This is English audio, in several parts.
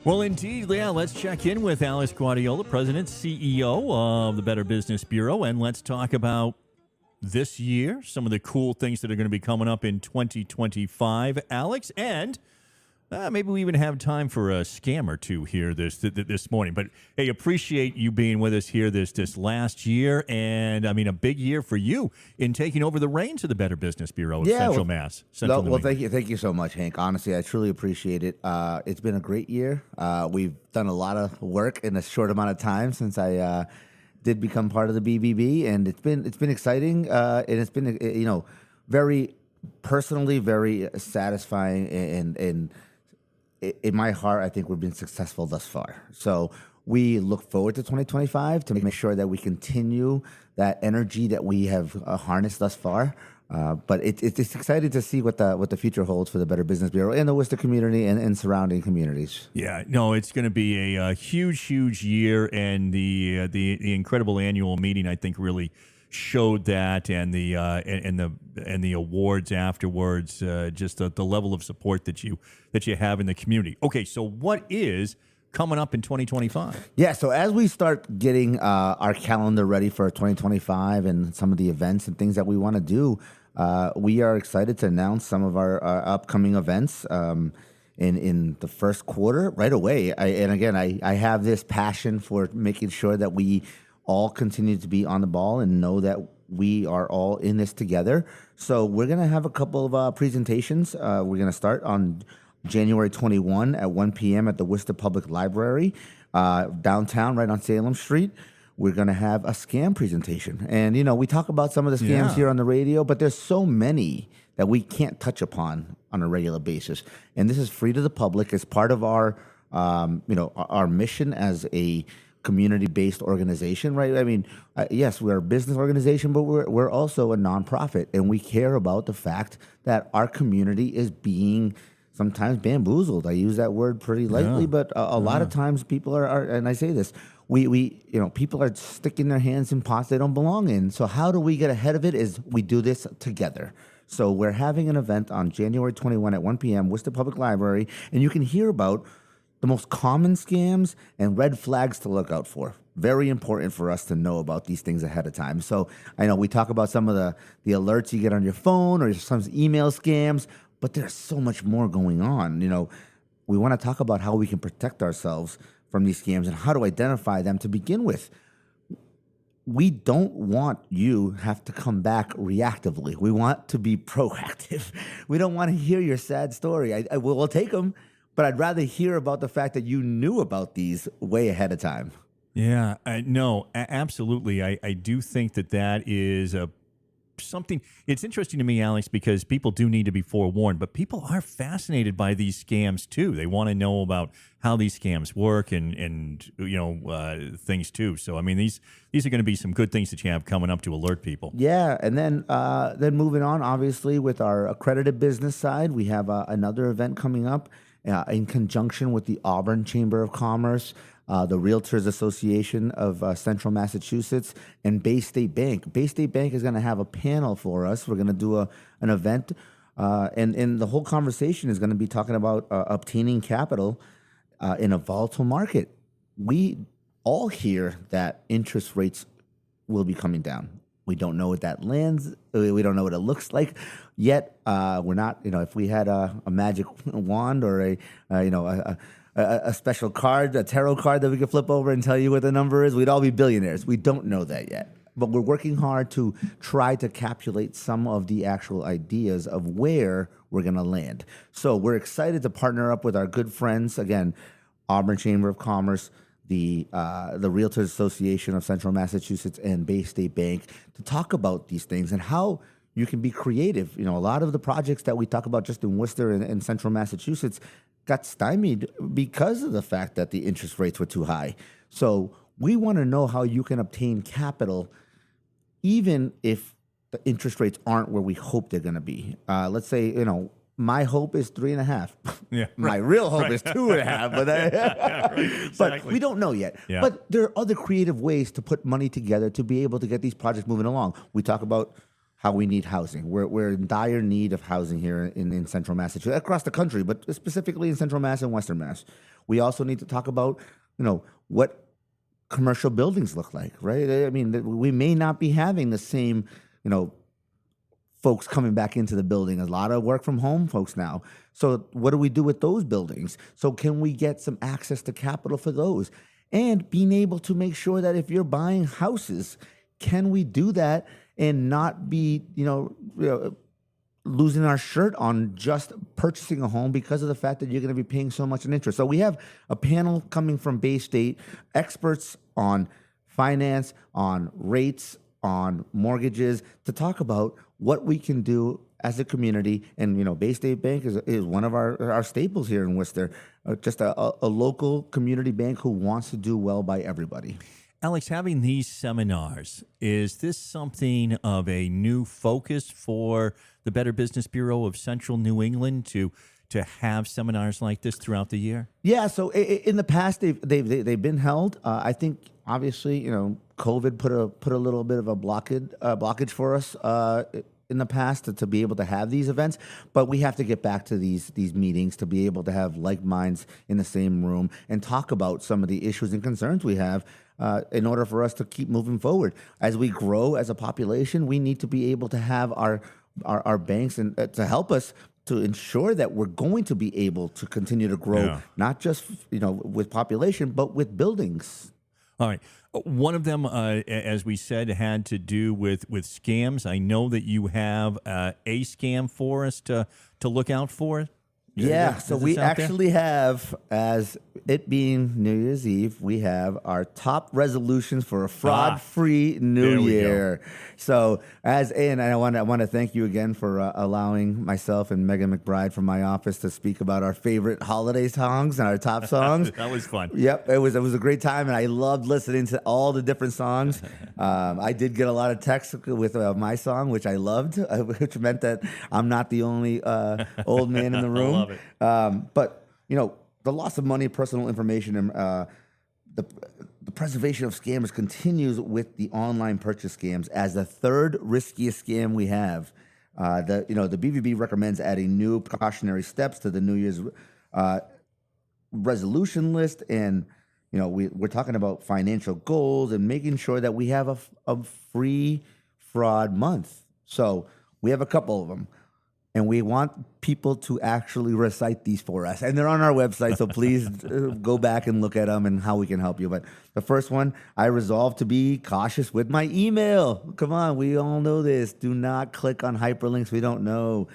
Well, indeed, yeah. Let's check in with Alex Guardiola, President, CEO of the Better Business Bureau, and let's talk about this year, some of the cool things that are going to be coming up in 2025, Alex, and maybe we even have time for a scam or two here this morning. But hey, appreciate you being with us here this last year, and I mean a big year for you in taking over the reins of the Better Business Bureau of Central Mass. Well, thank you so much, Hank. Honestly, I truly appreciate it. It's been a great year. We've done a lot of work in a short amount of time since I did become part of the BBB, and it's been exciting, and it's been very personally very satisfying and in my heart, I think we've been successful thus far. So we look forward to 2025 to make sure that we continue that energy that we have harnessed thus far. But it's exciting to see what the future holds for the Better Business Bureau and the Worcester community and surrounding communities. Yeah, no, it's going to be a huge year, and the incredible annual meeting, I think, really showed that, and the awards afterwards, just the level of support that you have in the community. Okay, so what is coming up in 2025? Yeah, so as we start getting our calendar ready for 2025 and some of the events and things that we want to do, we are excited to announce some of our upcoming events in the first quarter right away. I have this passion for making sure that we all continue to be on the ball and know that we are all in this together. So we're going to have a couple of presentations. We're going to start on January 21 at 1 p.m. at the Worcester Public Library, downtown, right on Salem Street. We're going to have a scam presentation. And, we talk about some of the scams here on the radio, but there's so many that we can't touch upon on a regular basis. And this is free to the public as part of our mission as a community-based organization, right? I mean, yes, we're a business organization, but we're also a nonprofit, and we care about the fact that our community is being sometimes bamboozled. I use that word pretty lightly, but a lot of times people are, and I say this, people are sticking their hands in pots they don't belong in. So how do we get ahead of it? Is we do this together. So we're having an event on January 21 at 1 p.m. Worcester Public Library, and you can hear about the most common scams and red flags to look out for. Very important for us to know about these things ahead of time. So I know we talk about some of the alerts you get on your phone or some email scams, but there's so much more going on. We want to talk about how we can protect ourselves from these scams and how to identify them to begin with. We don't want you have to come back reactively. We want to be proactive. We don't want to hear your sad story. We'll take them, but I'd rather hear about the fact that you knew about these way ahead of time. Yeah, no, absolutely. I do think that is something. It's interesting to me, Alex, because people do need to be forewarned, but people are fascinated by these scams too. They want to know about how these scams work and things too. So I mean, these are going to be some good things that you have coming up to alert people. Yeah, and then moving on, obviously, with our accredited business side, we have another event coming up in conjunction with the Auburn Chamber of Commerce, the Realtors Association of Central Massachusetts, and Bay State Bank. Bay State Bank is going to have a panel for us. We're going to do an event, and the whole conversation is going to be talking about obtaining capital in a volatile market. We all hear that interest rates will be coming down. We don't know what that lands. We don't know what it looks like yet. We're not, if we had a magic wand or a special card, a tarot card that we could flip over and tell you what the number is, we'd all be billionaires. We don't know that yet. But we're working hard to try to calculate some of the actual ideas of where we're going to land. So we're excited to partner up with our good friends, again, Auburn Chamber of Commerce, the Realtors Association of Central Massachusetts, and Bay State Bank to talk about these things and how you can be creative. A lot of the projects that we talk about just in Worcester and Central Massachusetts got stymied because of the fact that the interest rates were too high. So we want to know how you can obtain capital even if the interest rates aren't where we hope they're going to be. Let's say, my hope is 3.5. Yeah, my real hope is 2.5. But exactly. But we don't know yet. Yeah. But there are other creative ways to put money together to be able to get these projects moving along. We talk about how we need housing. We're in dire need of housing here in Central Massachusetts, across the country, but specifically in Central Mass and Western Mass. We also need to talk about, what commercial buildings look like, right? I mean, we may not be having the same, folks coming back into the building. A lot of work from home folks now. So what do we do with those buildings? So can we get some access to capital for those? And being able to make sure that if you're buying houses, can we do that and not be, losing our shirt on just purchasing a home because of the fact that you're going to be paying so much in interest. So we have a panel coming from Bay State, experts on finance, on rates, on mortgages, to talk about what we can do as a community. And, Bay State Bank is one of our staples here in Worcester, just a local community bank who wants to do well by everybody. Alex, having these seminars, is this something of a new focus for the Better Business Bureau of Central New England to have seminars like this throughout the year? Yeah. So in the past, they've been held. I think obviously, COVID put a little bit of a blockage for us in the past to be able to have these events, but we have to get back to these meetings to be able to have like minds in the same room and talk about some of the issues and concerns we have. In order for us to keep moving forward. As we grow as a population, we need to be able to have our banks and to help us to ensure that we're going to be able to continue to grow, not just with population, but with buildings. All right. One of them, as we said, had to do with scams. I know that you have a scam for us to look out for. Yeah, so we actually have, as it being New Year's Eve, we have our top resolutions for a fraud-free New Year. So, and I want to thank you again for allowing myself and Megan McBride from my office to speak about our favorite holiday songs and our top songs. That was fun. Yep, it was a great time, and I loved listening to all the different songs. I did get a lot of texts with my song, which I loved, which meant that I'm not the only old man in the room. I love it. But the loss of money, personal information, and the preservation of scammers continues with the online purchase scams as the third riskiest scam we have. The BBB recommends adding new precautionary steps to the New Year's resolution list, and we're talking about financial goals and making sure that we have a free fraud month. So we have a couple of them. And we want people to actually recite these for us. And they're on our website, so please go back and look at them and how we can help you. But the first one, I resolve to be cautious with my email. Come on, we all know this. Do not click on hyperlinks we don't know.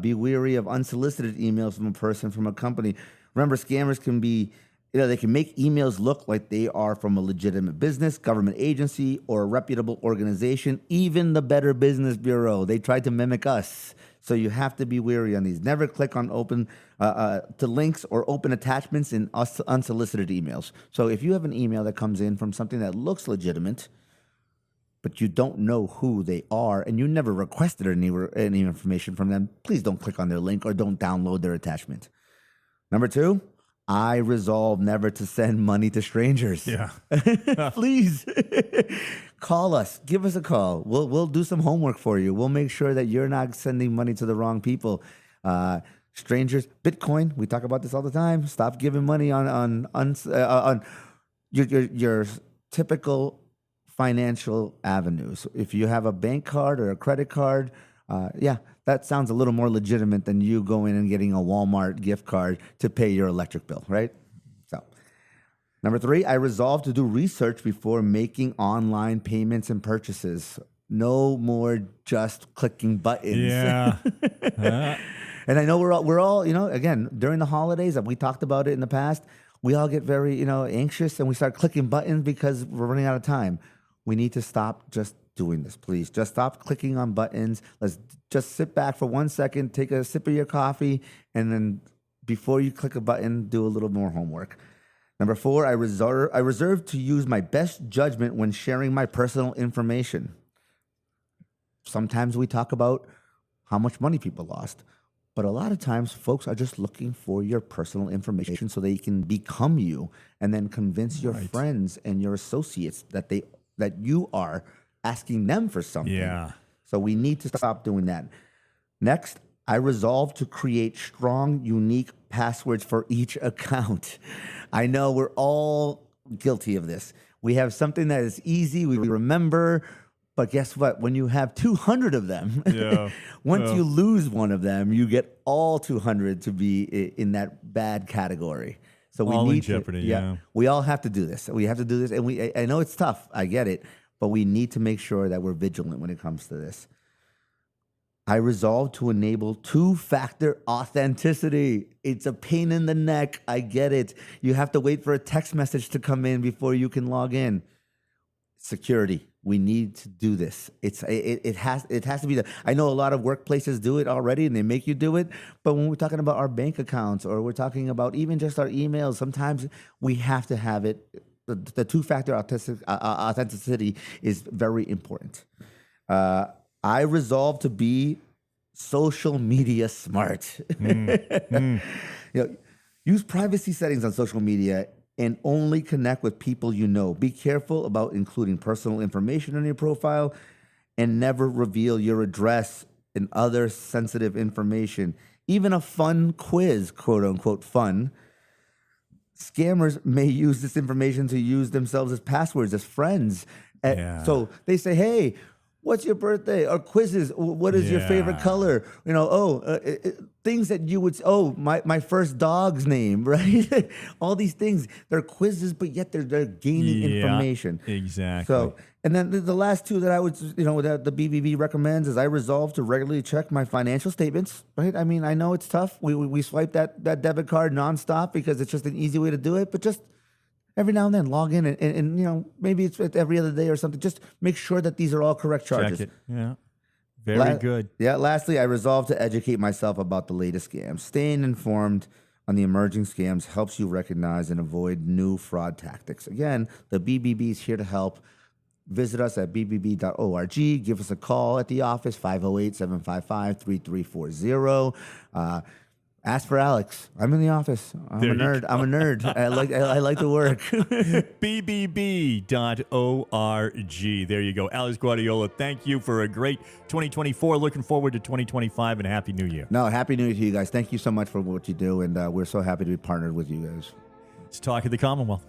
Be wary of unsolicited emails from a person, from a company. Remember, scammers can be, they can make emails look like they are from a legitimate business, government agency, or a reputable organization, even the Better Business Bureau. They tried to mimic us. So you have to be wary on these. Never click on open to links or open attachments in unsolicited emails. So if you have an email that comes in from something that looks legitimate, but you don't know who they are and you never requested any information from them, please don't click on their link or don't download their attachment. Number 2, I resolve never to send money to strangers. Yeah. Please call us. Give us a call. We'll do some homework for you. We'll make sure that you're not sending money to the wrong people. Strangers, Bitcoin. We talk about this all the time. Stop giving money on your typical financial avenues. If you have a bank card or a credit card, that sounds a little more legitimate than you going and getting a Walmart gift card to pay your electric bill, right? So, number 3, I resolve to do research before making online payments and purchases. No more just clicking buttons. Yeah. And I know we're all, again, during the holidays, we talked about it in the past, we all get very, anxious and we start clicking buttons because we're running out of time. We need to stop just doing this, please. Just stop clicking on buttons. Let's just sit back for 1 second, take a sip of your coffee, and then before you click a button, do a little more homework. Number 4, I reserve to use my best judgment when sharing my personal information. Sometimes we talk about how much money people lost, but a lot of times folks are just looking for your personal information so they can become you and then convince your friends and your associates that you are asking them for something. Yeah. So we need to stop doing that. Next, I resolved to create strong, unique passwords for each account. I know we're all guilty of this. We have something that is easy, we remember, but guess what? When you have 200 of them, once you lose one of them, you get all 200 to be in that bad category. So we all need in jeopardy. to, we all have to do this. We have to do this, and I know it's tough. I get it, but we need to make sure that we're vigilant when it comes to this. I resolved to enable two-factor authenticity. It's a pain in the neck. I get it. You have to wait for a text message to come in before you can log in. Security. We need to do this. It has to be. I know a lot of workplaces do it already, and they make you do it. But when we're talking about our bank accounts, or we're talking about even just our emails, sometimes we have to have it. The two-factor authenticity is very important. I resolved to be social media smart. Use privacy settings on social media and only connect with people you know. Be careful about including personal information on your profile, and never reveal your address and other sensitive information. Even a fun quiz, quote unquote fun, scammers may use this information to use themselves as passwords, as friends. So they say, hey, what's your birthday? Or quizzes. What is your favorite color? Things that you would, my first dog's name, right? All these things. They're quizzes, but yet they're gaining information. Exactly. So, and then the last two that I would, that the BBB recommends is I resolve to regularly check my financial statements, right? I mean, I know it's tough. We swipe that debit card nonstop because it's just an easy way to do it, but just every now and then log in and maybe it's every other day or something. Just make sure that these are all correct charges. Check it. Yeah. Very good. Yeah. Lastly, I resolved to educate myself about the latest scams. Staying informed on the emerging scams helps you recognize and avoid new fraud tactics. Again, the BBB is here to help. Visit us at bbb.org. Give us a call at the office, 508-755-3340. Ask for Alex. I'm in the office. I'm a nerd. I like to work. bbb.org. There you go. Alex Guardiola, thank you for a great 2024. Looking forward to 2025, and Happy New Year. No, Happy New Year to you guys. Thank you so much for what you do, and we're so happy to be partnered with you guys. Let's talk at the Commonwealth.